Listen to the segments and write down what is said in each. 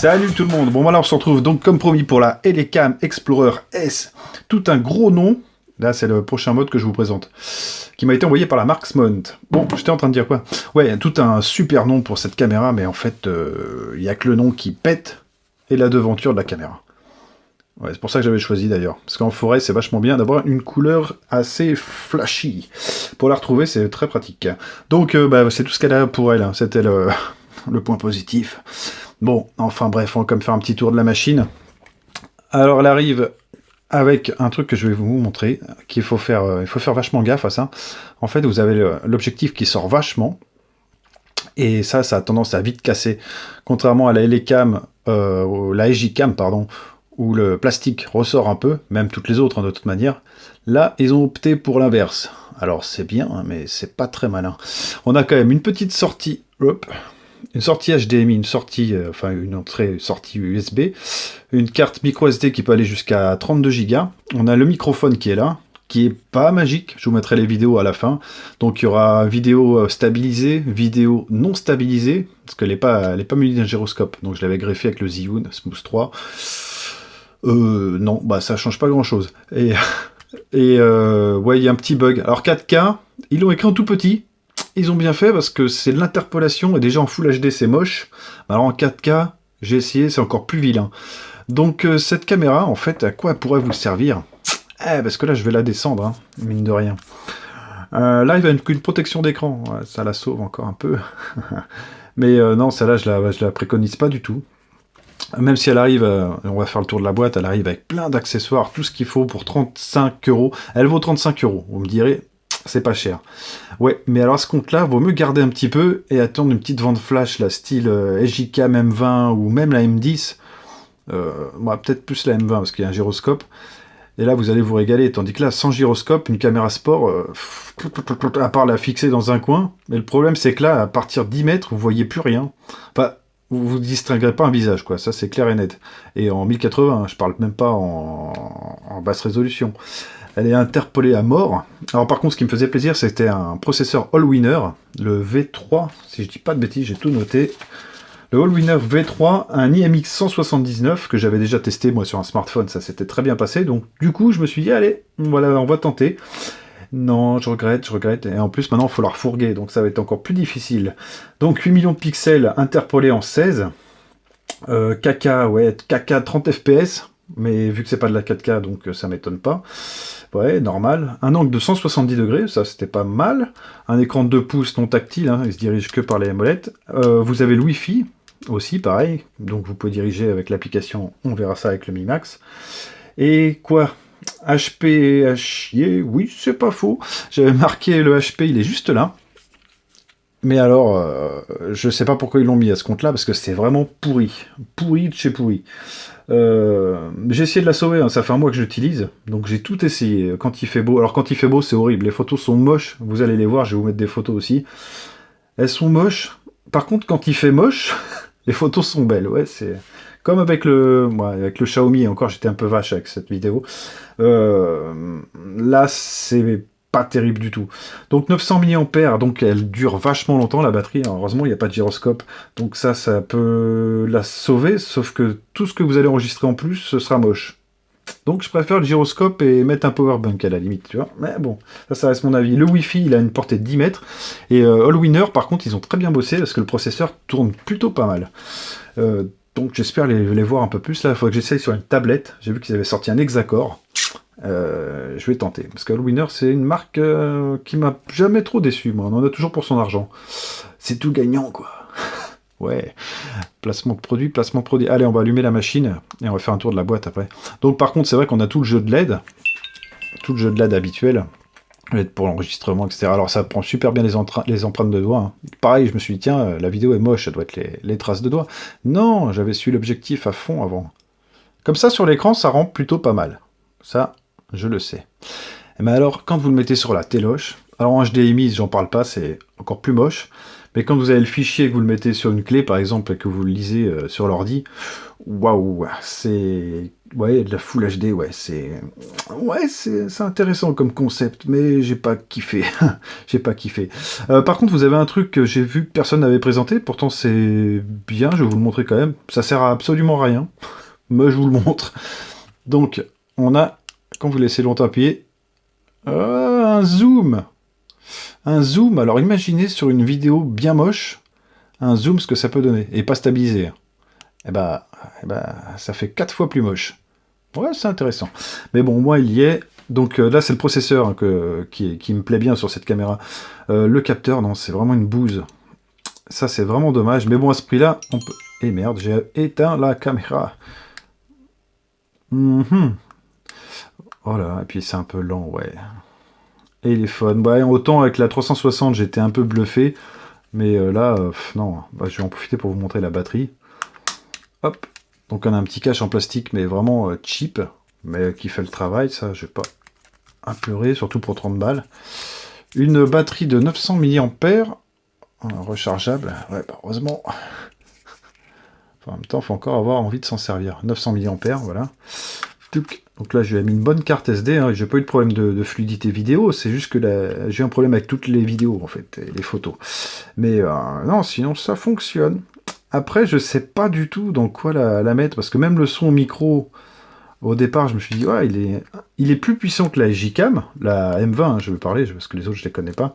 Salut tout le monde. Bon voilà, on se retrouve donc comme promis pour la Elecam Explorer S. Tout un gros nom. Là, c'est le prochain mode que je vous présente, qui m'a été envoyé par la Marksmount. Bon, j'étais en train de dire quoi? Ouais, tout un super nom pour cette caméra, mais en fait, il n'y a que le nom qui pète et la devanture de la caméra. Ouais, c'est pour ça que j'avais choisi d'ailleurs. Parce qu'en forêt, c'est vachement bien d'avoir une couleur assez flashy. Pour la retrouver, c'est très pratique. Donc, c'est tout ce qu'elle a pour elle. Hein. C'était le point positif. Bon, enfin bref, on va comme faire un petit tour de la machine. Alors, elle arrive avec un truc que je vais vous montrer, qu'il faut faire, il faut faire vachement gaffe à ça. En fait, vous avez l'objectif qui sort vachement, et ça a tendance à vite casser. Contrairement à la Elecam, la EJCam, pardon, où le plastique ressort un peu, même toutes les autres hein, de toute manière. Là, ils ont opté pour l'inverse. Alors c'est bien, hein, mais c'est pas très malin. On a quand même une petite sortie, hop, une sortie HDMI, une sortie, une entrée, sortie USB, une carte micro SD qui peut aller jusqu'à 32 Go. On a le microphone qui est là, qui est pas magique. Je vous mettrai les vidéos à la fin. Donc il y aura vidéo stabilisée, vidéo non stabilisée, parce qu'elle n'est pas munie d'un gyroscope. Donc je l'avais greffé avec le Zhiyun Smooth 3. Non, ça change pas grand chose. Et ouais, il y a un petit bug. Alors 4K, ils l'ont écrit en tout petit. Ils ont bien fait parce que c'est de l'interpolation et déjà en Full HD c'est moche. Alors en 4K, j'ai essayé, c'est encore plus vilain. Donc cette caméra, en fait, à quoi elle pourrait vous servir? Parce que là je vais la descendre, hein, mine de rien. Là il va une protection d'écran, ouais, ça la sauve encore un peu. Mais non, celle-là je la préconise pas du tout. Même si elle arrive, on va faire le tour de la boîte, elle arrive avec plein d'accessoires, tout ce qu'il faut pour 35 €. Elle vaut 35 €, vous me direz, c'est pas cher. Ouais, mais alors à ce compte-là, vaut mieux garder un petit peu et attendre une petite vente flash, la style EJCam M20 ou même la M10. Peut-être plus la M20 parce qu'il y a un gyroscope. Et là, vous allez vous régaler. Tandis que là, sans gyroscope, une caméra sport, à part la fixer dans un coin. Mais le problème, c'est que là, à partir de 10 mètres, vous voyez plus rien. Enfin, vous distinguerez pas un visage, quoi. Ça, c'est clair et net. Et en 1080, je parle même pas en basse résolution. Elle est interpolée à mort. Alors par contre, ce qui me faisait plaisir, c'était un processeur Allwinner, le V3, si je dis pas de bêtises, j'ai tout noté. Le Allwinner V3, un IMX 179 que j'avais déjà testé moi sur un smartphone, ça s'était très bien passé. Donc du coup, je me suis dit, allez, voilà, on va tenter. Non, je regrette. Et en plus, maintenant, il faut la refourguer, donc ça va être encore plus difficile. Donc 8 millions de pixels interpolés en 16. KK 30 fps. Mais vu que c'est pas de la 4K, donc ça m'étonne pas. Ouais, normal. Un angle de 170 degrés, ça c'était pas mal. Un écran de 2 pouces non tactile, hein, il se dirige que par les molettes. Vous avez le Wi-Fi, aussi pareil. Donc vous pouvez diriger avec l'application, on verra ça avec le Mi Max. Et quoi? HP à chier, oui, c'est pas faux. J'avais marqué le HP, il est juste là. Mais alors, je sais pas pourquoi ils l'ont mis à ce compte-là, parce que c'est vraiment pourri. Pourri de chez pourri. J'ai essayé de la sauver, hein, ça fait un mois que je l'utilise, donc j'ai tout essayé. Quand il fait beau, alors quand il fait beau, c'est horrible. Les photos sont moches, vous allez les voir, je vais vous mettre des photos aussi. Elles sont moches. Par contre, quand il fait moche, les photos sont belles. Ouais, c'est comme avec le Xiaomi. Encore, j'étais un peu vache avec cette vidéo. Là, c'est pas terrible du tout. Donc 900 mAh, donc elle dure vachement longtemps la batterie. Alors, heureusement, il n'y a pas de gyroscope. Donc ça peut la sauver, sauf que tout ce que vous allez enregistrer en plus, ce sera moche. Donc je préfère le gyroscope et mettre un powerbank à la limite, tu vois. Mais bon, ça reste mon avis. Le Wi-Fi, il a une portée de 10 mètres. Et Allwinner, par contre, ils ont très bien bossé parce que le processeur tourne plutôt pas mal. Donc j'espère les voir un peu plus. Là, il faut que j'essaye sur une tablette. J'ai vu qu'ils avaient sorti un Hexacore. Je vais tenter. Parce que Allwinner, c'est une marque qui m'a jamais trop déçu. Moi. On en a toujours pour son argent. C'est tout gagnant, quoi. Ouais, placement de produit. Allez, on va allumer la machine et on va faire un tour de la boîte après. Donc par contre, c'est vrai qu'on a tout le jeu de LED. Tout le jeu de LED habituel. LED pour l'enregistrement, etc. Alors ça prend super bien les empreintes de doigts. Hein. Pareil, je me suis dit, tiens, la vidéo est moche, ça doit être les traces de doigts. Non, j'avais suivi l'objectif à fond avant. Comme ça, sur l'écran, ça rend plutôt pas mal. Ça, je le sais. Mais alors, quand vous le mettez sur la téloche, alors en HDMI, j'en parle pas, c'est encore plus moche. Mais quand vous avez le fichier et que vous le mettez sur une clé, par exemple, et que vous le lisez sur l'ordi, waouh, c'est... Ouais, de la Full HD, ouais, c'est... Ouais, c'est intéressant comme concept, mais j'ai pas kiffé. J'ai pas kiffé. Par contre, vous avez un truc que j'ai vu que personne n'avait présenté, pourtant c'est bien, je vais vous le montrer quand même. Ça sert à absolument rien, mais je vous le montre. Donc, on a, quand vous laissez longtemps appuyer, un zoom. Un zoom, alors imaginez sur une vidéo bien moche, un zoom ce que ça peut donner, et pas stabilisé. Eh ben, ça fait 4 fois plus moche. Ouais, c'est intéressant. Mais bon, moi, il y est. Donc là, c'est le processeur hein, qui me plaît bien sur cette caméra. Le capteur, non, c'est vraiment une bouse. Ça, c'est vraiment dommage. Mais bon, à ce prix-là, on peut... Et merde, j'ai éteint la caméra. Mhm. Voilà, et puis c'est un peu lent, ouais. Et il est fun. Ouais, autant avec la 360, j'étais un peu bluffé. Mais là, non. Bah, je vais en profiter pour vous montrer la batterie. Hop. Donc on a un petit cache en plastique, mais vraiment cheap. Mais qui fait le travail, ça, je vais pas à pleurer, surtout pour 30 balles. Une batterie de 900 mAh, rechargeable. Ouais, bah, heureusement. Enfin, en même temps, il faut encore avoir envie de s'en servir. 900 mAh, voilà. Donc là, j'ai mis une bonne carte SD. Hein, j'ai pas eu de problème de fluidité vidéo. C'est juste que j'ai un problème avec toutes les vidéos, en fait, et les photos. Mais non, sinon, ça fonctionne. Après, je sais pas du tout dans quoi la mettre, parce que même le son micro, au départ, je me suis dit, ouais, il est plus puissant que la J-Cam, la M20, hein, je veux parler, parce que les autres, je les connais pas.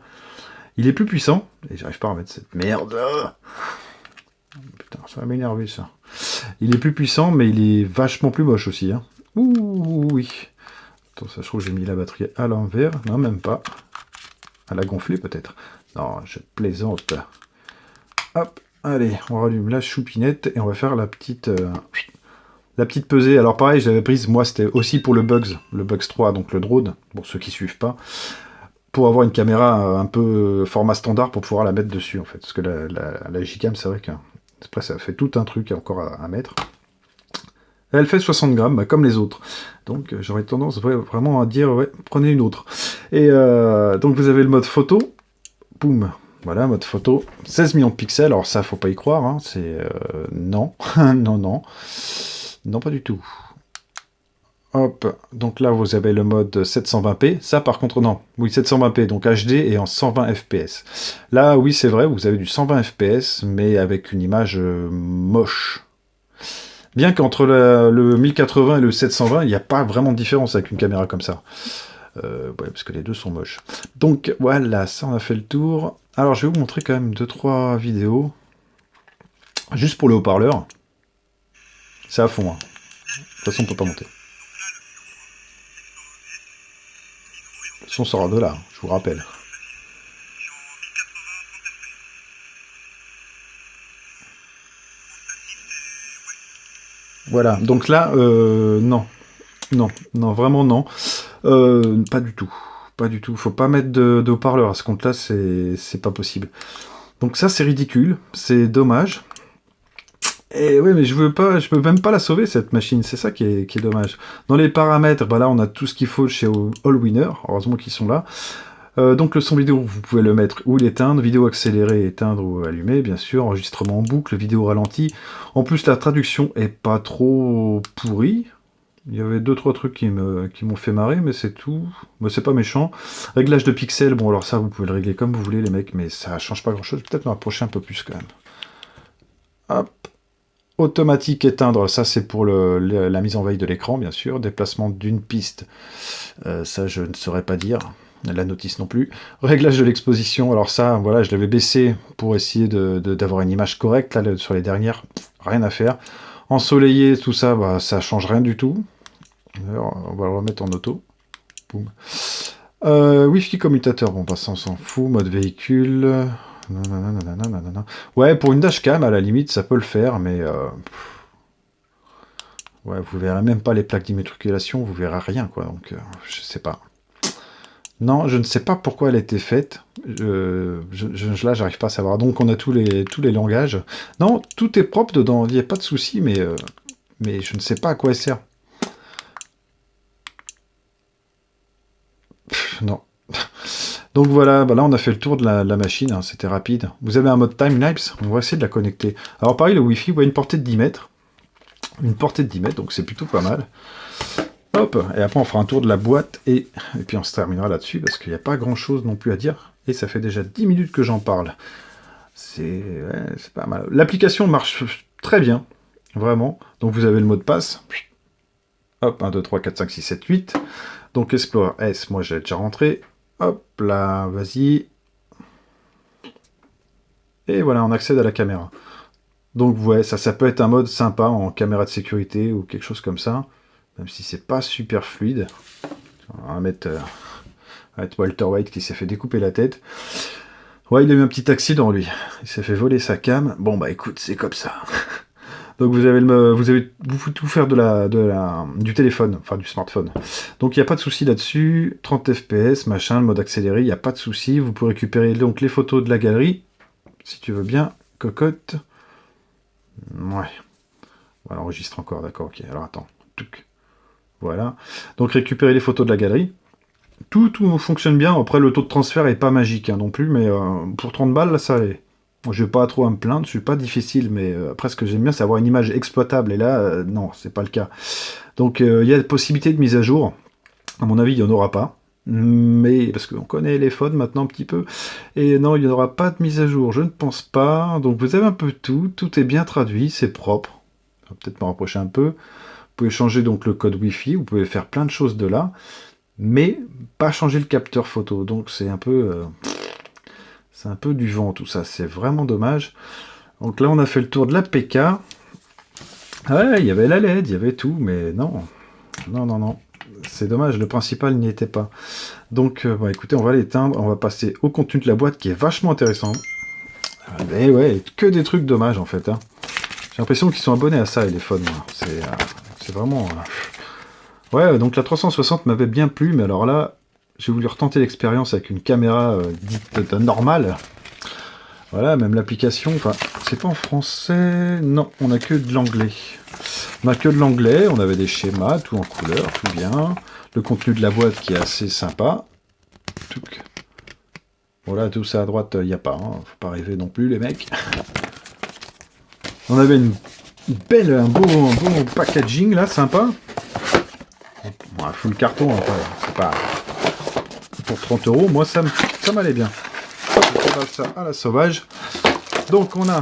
Il est plus puissant, et j'arrive pas à remettre cette merde. Putain, ça va m'énerver, ça. Il est plus puissant, mais il est vachement plus moche aussi. Hein. Ouh, oui. Attends, ça, je trouve que j'ai mis la batterie à l'envers. Non, même pas. À la gonfler, peut-être. Non, je plaisante. Hop, allez, on rallume la choupinette, et on va faire la petite pesée. Alors pareil, je l'avais prise, moi, c'était aussi pour le Bugs 3, donc le drone, pour ceux qui suivent pas. Pour avoir une caméra un peu format standard pour pouvoir la mettre dessus, en fait. Parce que la Gcam, c'est vrai que après, ça fait tout un truc encore à mettre. Elle fait 60 grammes, bah, comme les autres. Donc j'aurais tendance vraiment à dire, ouais, prenez une autre. Et donc vous avez le mode photo. Boum. Voilà, mode photo. 16 millions de pixels. Alors ça, faut pas y croire. Hein. C'est... non. Non, non. Non, pas du tout. Hop, donc là vous avez le mode 720p, ça par contre non, oui 720p, donc HD et en 120 fps. Là oui c'est vrai, vous avez du 120 fps, mais avec une image moche. Bien qu'entre le 1080 et le 720, il n'y a pas vraiment de différence avec une caméra comme ça. Ouais, parce que les deux sont moches. Donc voilà, ça on a fait le tour. Alors je vais vous montrer quand même 2-3 vidéos, juste pour le haut-parleur. C'est à fond, hein. De toute façon on peut pas monter. Le son sort de là, je vous rappelle. Voilà, donc là, non. Non, non, vraiment non. Pas du tout. Pas du tout. Faut pas mettre de haut-parleur à ce compte-là, c'est pas possible. Donc ça, c'est ridicule. C'est dommage. Et oui, mais je peux même pas la sauver, cette machine. C'est ça qui est dommage. Dans les paramètres, bah là, on a tout ce qu'il faut chez Allwinner. Heureusement qu'ils sont là. Donc le son vidéo, vous pouvez le mettre ou l'éteindre, vidéo accélérée, éteindre ou allumer, bien sûr, enregistrement en boucle, vidéo ralenti. En plus, la traduction est pas trop pourrie. Il y avait 2-3 trucs qui m'ont fait marrer, mais c'est tout. Mais c'est pas méchant. Réglage de pixels, bon alors ça, vous pouvez le régler comme vous voulez, les mecs, mais ça change pas grand-chose. Peut-être me rapprocher un peu plus quand même. Hop. Automatique éteindre, ça c'est pour la mise en veille de l'écran, bien sûr. Déplacement d'une piste, ça je ne saurais pas dire. La notice non plus. Réglage de l'exposition, alors ça, voilà, je l'avais baissé pour essayer d'avoir une image correcte. Là, sur les dernières, rien à faire. Ensoleillé, tout ça, bah, ça change rien du tout. Alors, on va le remettre en auto. Boum. Wi-Fi commutateur, bon, bah, ça on s'en fout. Mode véhicule. Nanana. Ouais, pour une dashcam, à la limite, ça peut le faire, mais ouais, vous verrez même pas les plaques d'immatriculation, vous verrez rien, quoi. Donc, je sais pas. Non, je ne sais pas pourquoi elle a été faite. Là, j'arrive pas à savoir. Donc, on a tous les langages. Non, tout est propre dedans. Il n'y a pas de souci, mais je ne sais pas à quoi elle sert. Non. Donc voilà, bah là on a fait le tour de la machine, hein, c'était rapide. Vous avez un mode time-lapse, on va essayer de la connecter. Alors pareil, le Wi-Fi, une portée de 10 mètres. Une portée de 10 mètres, donc c'est plutôt pas mal. Hop, et après on fera un tour de la boîte, et puis on se terminera là-dessus, parce qu'il n'y a pas grand-chose non plus à dire. Et ça fait déjà 10 minutes que j'en parle. C'est pas mal. L'application marche très bien, vraiment. Donc vous avez le mot de passe. Hop, 1, 2, 3, 4, 5, 6, 7, 8. Donc Explorer S, moi j'ai déjà rentré. Hop là, vas-y. Et voilà, on accède à la caméra. Donc ouais, ça peut être un mode sympa en caméra de sécurité ou quelque chose comme ça. Même si c'est pas super fluide. On va mettre Walter White qui s'est fait découper la tête. Ouais, il a eu un petit accident lui. Il s'est fait voler sa cam. Bon bah écoute, c'est comme ça. Donc vous pouvez tout faire du téléphone, enfin du smartphone. Donc il n'y a pas de souci là-dessus. 30 fps, machin, le mode accéléré, il n'y a pas de souci. Vous pouvez récupérer donc les photos de la galerie, si tu veux bien. Cocotte. Ouais. Voilà, enregistre encore, d'accord, ok. Alors attends. Voilà. Donc récupérer les photos de la galerie. Tout fonctionne bien. Après, le taux de transfert est pas magique non plus, mais pour 30 balles, là, ça allait. Je vais pas trop à me plaindre, je suis pas difficile, mais après, ce que j'aime bien, c'est avoir une image exploitable, et là, non, c'est pas le cas. Donc, il y a possibilité de mise à jour. À mon avis, il n'y en aura pas. Mais, parce qu'on connaît les phones maintenant un petit peu, et non, il n'y aura pas de mise à jour, je ne pense pas. Donc, vous avez un peu tout est bien traduit, c'est propre. Je vais peut-être me rapprocher un peu. Vous pouvez changer donc le code Wi-Fi, vous pouvez faire plein de choses de là, mais pas changer le capteur photo. Donc c'est un peu du vent tout ça, c'est vraiment dommage. Donc là on a fait le tour de l'APK. Ouais, il y avait la LED, il y avait tout, mais non. C'est dommage, le principal n'y était pas. Donc bon, écoutez, on va l'éteindre, on va passer au contenu de la boîte qui est vachement intéressant. Mais ouais, que des trucs dommages en fait. Hein. J'ai l'impression qu'ils sont abonnés à ça, les phones. C'est vraiment... Ouais, donc la 360 m'avait bien plu, mais alors là, j'ai voulu retenter l'expérience avec une caméra dite normale. Voilà, même l'application, enfin, c'est pas en français... Non, on a que de l'anglais. On a que de l'anglais, on avait des schémas, tout en couleur, tout bien. Le contenu de la boîte qui est assez sympa. Voilà, tout ça à droite, il n'y a pas, hein. Faut pas rêver non plus, les mecs. On avait un beau packaging, là, sympa. Bon, full carton, hein, c'est pas... Pour 30 €, moi, ça m'allait bien. Hop, on va ça à la sauvage. Donc, on a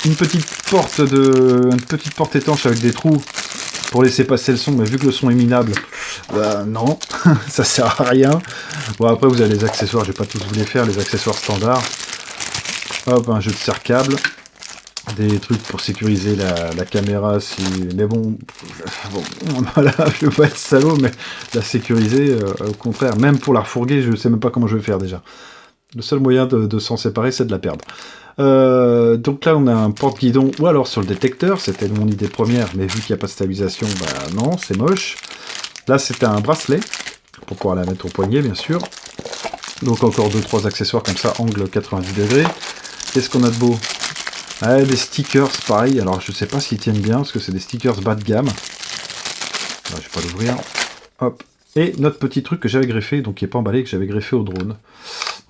une petite porte étanche avec des trous pour laisser passer le son, mais vu que le son est minable, bah non, ça sert à rien. Bon, après, vous avez les accessoires, je vais pas tous vous les faire, les accessoires standards. Hop, un jeu de serre-câble. Des trucs pour sécuriser la caméra, mais bon, voilà, je veux pas être salaud, mais la sécuriser, au contraire, même pour la refourguer, je sais même pas comment je vais faire déjà. Le seul moyen de s'en séparer, c'est de la perdre. Donc là, on a un porte-guidon, ou alors sur le détecteur, c'était mon idée première, mais vu qu'il n'y a pas de stabilisation, bah non, c'est moche. Là, c'était un bracelet, pour pouvoir la mettre au poignet, bien sûr. Donc encore 2-3 accessoires comme ça, angle 90 degrés. Qu'est-ce qu'on a de beau ? Ouais, des stickers, pareil. Alors, je sais pas s'ils tiennent bien, parce que c'est des stickers bas de gamme. Là, je vais pas l'ouvrir. Hop. Et notre petit truc que j'avais greffé, donc qui n'est pas emballé, que j'avais greffé au drone. Donc,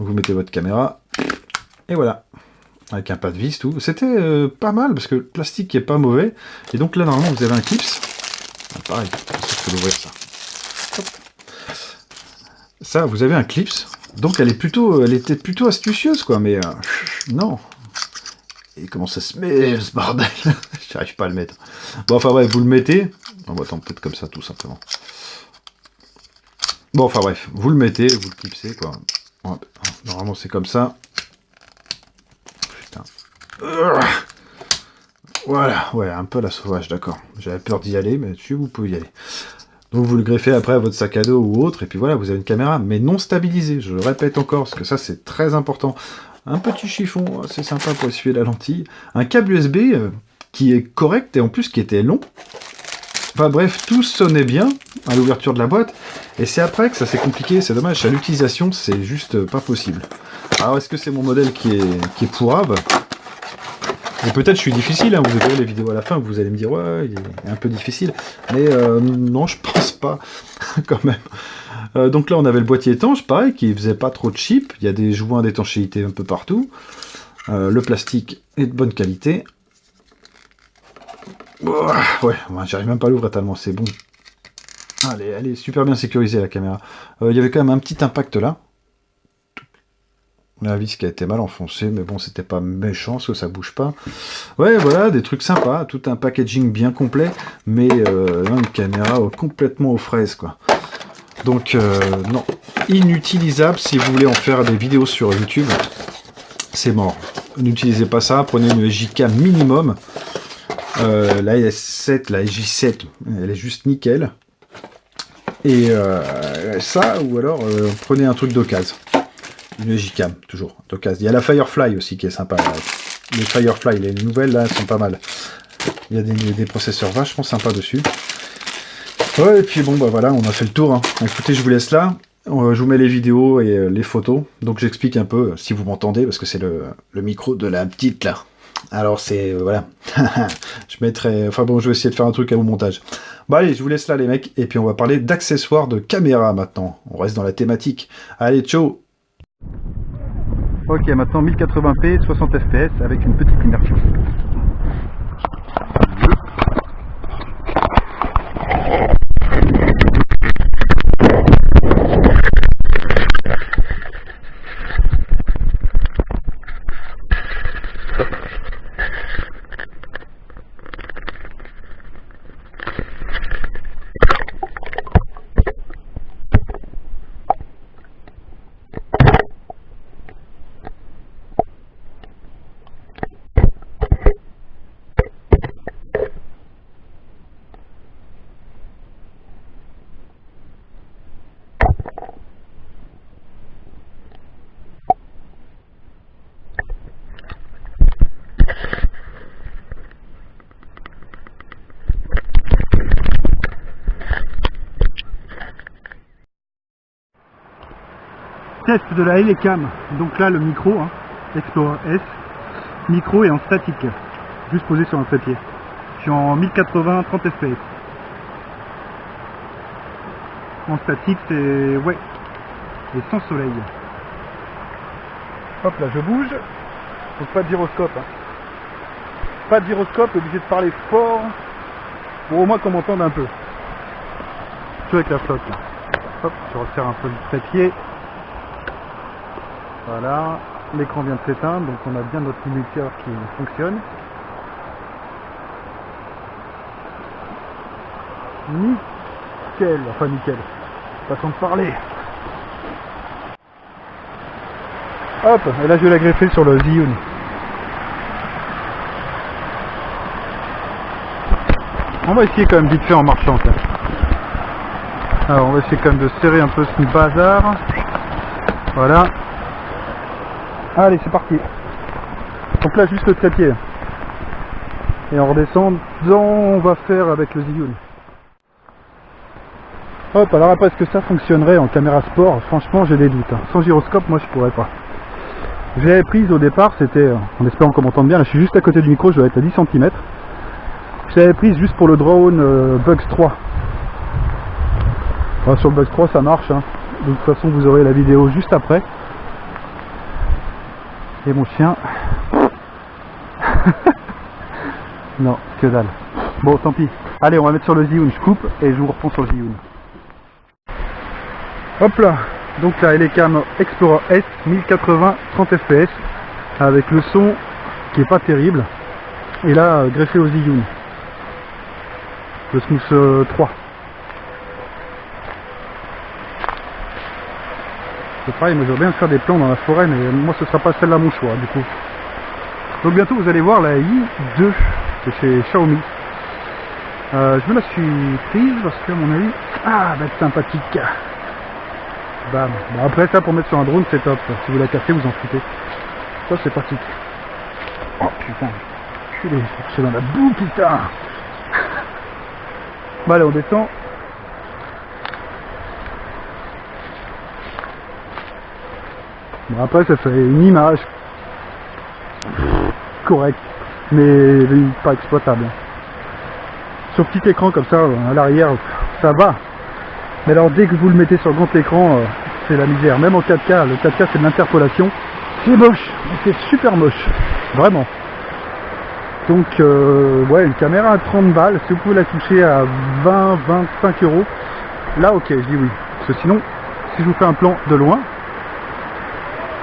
vous mettez votre caméra. Et voilà. Avec un pas de vis, tout. C'était pas mal, parce que le plastique est pas mauvais. Et donc, là, normalement, vous avez un clips. Ah, pareil, je peux l'ouvrir, ça. Hop. Ça, vous avez un clips. Donc, elle était plutôt astucieuse, quoi. Mais non. Et comment ça se met, ce bordel? J'arrive pas à le mettre. Bon, enfin bref, vous le mettez. On va attendre peut-être comme ça, tout simplement. Bon, enfin bref, vous le mettez, vous le clipsez, quoi. Ouais, normalement, c'est comme ça. Putain. Voilà, ouais, un peu la sauvage, d'accord. J'avais peur d'y aller, mais dessus, vous pouvez y aller. Donc, vous le greffez après à votre sac à dos ou autre, et puis voilà, vous avez une caméra, mais non stabilisée. Je le répète encore, parce que ça, c'est très important. Un petit chiffon, c'est sympa pour essuyer la lentille. Un câble USB qui est correct et en plus qui était long. Enfin bref, tout sonnait bien à l'ouverture de la boîte. Et c'est après que ça s'est compliqué, c'est dommage. À l'utilisation, c'est juste pas possible. Alors est-ce que c'est mon modèle qui est pourrave? Et peut-être je suis difficile, hein, vous verrez les vidéos à la fin, vous allez me dire ouais, il est un peu difficile. Mais non, je pense pas, quand même. Donc là, on avait le boîtier étanche, pareil, qui faisait pas trop de cheap. Il y a des joints d'étanchéité un peu partout. Le plastique est de bonne qualité. Ouais, j'arrive même pas à l'ouvrir tellement c'est bon. Allez, elle est super bien sécurisée la caméra. Il y avait quand même un petit impact là. La vis qui a été mal enfoncée, mais bon, c'était pas méchant, parce que ça bouge pas. Ouais, voilà, des trucs sympas, tout un packaging bien complet, mais une caméra complètement aux fraises, quoi. Donc, non, inutilisable si vous voulez en faire des vidéos sur YouTube, c'est mort. N'utilisez pas ça, prenez une JK minimum. La S7, la J7, elle est juste nickel. Et ça, ou alors prenez un truc d'occasion. Une J-Cam, toujours, d'occasion. Il y a la Firefly aussi qui est sympa. Là. Les Firefly, les nouvelles là, sont pas mal. Il y a des processeurs vachement sympas dessus. Ouais, et puis bon, bah voilà, on a fait le tour. Hein. Écoutez, je vous laisse là. Je vous mets les vidéos et les photos. Donc j'explique un peu, si vous m'entendez, parce que c'est le micro de la petite là. Alors c'est, voilà. Je mettrai... Enfin bon, je vais essayer de faire un truc au montage. Bon allez, je vous laisse là les mecs. Et puis on va parler d'accessoires de caméra maintenant. On reste dans la thématique. Allez, ciao. Ok, maintenant 1080p, 60 fps avec une petite immersion. Test de la Elecam, donc là le micro, hein, Explorer S, micro est en statique, juste posé sur un trépied. Je suis en 1080 30 fps. En statique c'est, ouais, et sans soleil. Hop là je bouge, donc pas de gyroscope. Hein. Pas de gyroscope, obligé de parler fort, pour au moins qu'on m'entende un peu. Je suis avec la flotte là. Hop, je resserre un peu le trépied. Voilà, l'écran vient de s'éteindre, donc on a bien notre limiteur qui fonctionne. Nickel, enfin nickel, façon de parler. Hop, et là je vais la greffer sur le Zhiyun. On va essayer quand même vite fait en marchant. Ça. Alors on va essayer quand même de serrer un peu ce bazar. Voilà. Allez, c'est parti. Donc là, juste le trépied. Et en redescendant, on va faire avec le Zhiyun. Hop, alors après, est-ce que ça fonctionnerait en caméra sport? Franchement, j'ai des doutes. Hein. Sans gyroscope, moi, je pourrais pas. J'avais prise au départ, c'était, en espérant qu'on m'entende bien, là, je suis juste à côté du micro, je dois être à 10 cm. Je l'avais prise juste pour le drone Bugs 3. Alors, sur le Bugs 3, ça marche. Hein. De toute façon, vous aurez la vidéo juste après. Et mon chien. Non, que dalle. Bon, tant pis. Allez, on va mettre sur le Zhiyun. Je coupe et je vous reprends sur le Zhiyun. Hop là. Donc là, Elecam Explorer S 1080 30 fps avec le son qui est pas terrible. Et là, greffé au Zhiyun. Le Smooth 3. C'est pareil, moi j'aimerais bien faire des plans dans la forêt, mais moi ce sera pas celle-là mon choix du coup. Donc bientôt vous allez voir la i2 de chez Xiaomi. Je me la suis prise parce que à mon avis, ah bah c'est sympathique. Bam. Bon, après ça pour mettre sur un drone c'est top. Si vous la cassez vous en foutez. Ça c'est pratique. Oh putain, je suis dans la boue putain. Bon allez on descend. Bon, après ça fait une image correcte, mais pas exploitable. Sur petit écran comme ça, à l'arrière, ça va. Mais alors dès que vous le mettez sur grand écran, c'est la misère. Même en 4K, le 4K c'est de l'interpolation. C'est moche, c'est super moche, vraiment. Donc ouais, une caméra à 30 balles, si vous pouvez la toucher à 20-25 €, là ok, je dis oui. Parce que sinon, si je vous fais un plan de loin,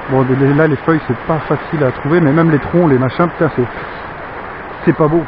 bon là les feuilles c'est pas facile à trouver, mais même les troncs, les machins, putain c'est pas beau.